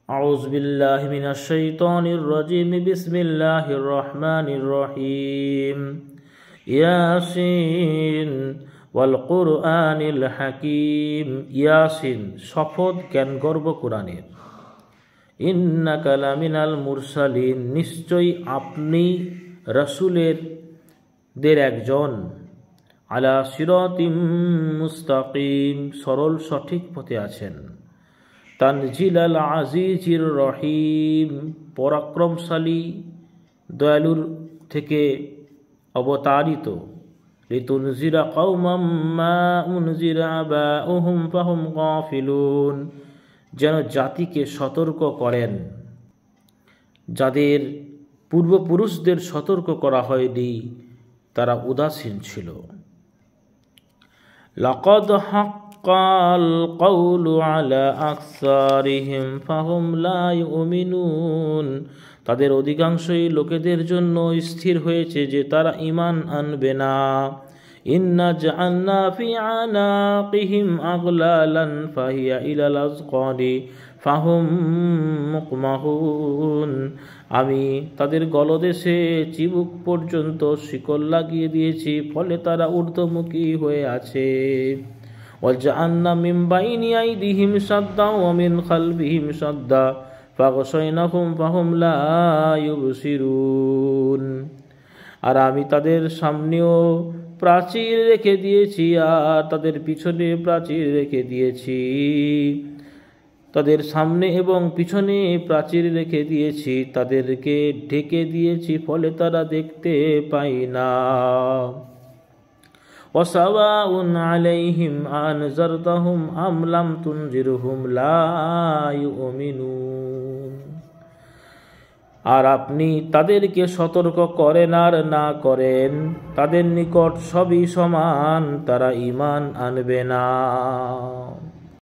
أعوذ بالله من الشيطان الرجيم بسم الله الرحمن الرحيم ইয়াসিন ওয়াল কুরআনিল হাকিম। ইয়াসিন শপথ জ্ঞান গর্ব কোরআনের। ইন্নাকা লামিনাল মুরসালিন নিশ্চয়ই আপনি রাসূলদের একজন। আলা সিরাতিম মুস্তাকিম সরল সঠিক পথে আছেন। তানজিলাল আজিজির রহিম পরাক্রমশালী দয়ালুর থেকে অবতারিত। লিতুনজিরা কওমাম মা উনজিরা আবাউহুম ফাহুম গাফিলুন যেন জাতিকে সতর্ক করেন যাদের পূর্বপুরুষদের সতর্ক করা হয়নি, তারা উদাসীন ছিল। লাকাদ হাক্কাল কওলু আলা আকসারিহিম ফাহুম লা ইউমিনুন তাদের অধিকাংশই লোকেদের জন্য স্থির হয়েছে যে তারা ঈমান আনবে না। ইন্না জাআলনা ফি আনাকিহিম আগলালান ফাহিয়া ইলাল আযকানি ফাহুম মুকমাহুন আমি তাদের গলদেশে চিবুক পর্যন্ত শিকল লাগিয়ে দিয়েছি, ফলে তারা ঊর্ধ্বমুখী হয়ে আছে। ওয়াজআলনা মিন বাইনি আইদিহিম সাদ্দা ওয়া মিন খালফিহিম সাদ্দা ফাগশায়নাহুম ফাহুম লা ইউবসিরুন আর আমি তাদের সামনেও প্রাচীর রেখে দিয়েছি আর তাদের পিছনে প্রাচীর রেখে দিয়েছি। তাদের সামনে এবং পিছনে প্রাচীর রেখে দিয়েছি, তাদেরকে ঢেকে দিয়েছি, ফলে তারা দেখতে পায় না। ওয়াসাওয়াউন আলাইহিম আনজারতাহুম আম লাম তুনজিরহুম লা ইউমিনুন আর আপনি তাদেরকে সতর্ক করেন আর না করেন, তাদের নিকট সবই সমান, তারা ঈমান আনবে না।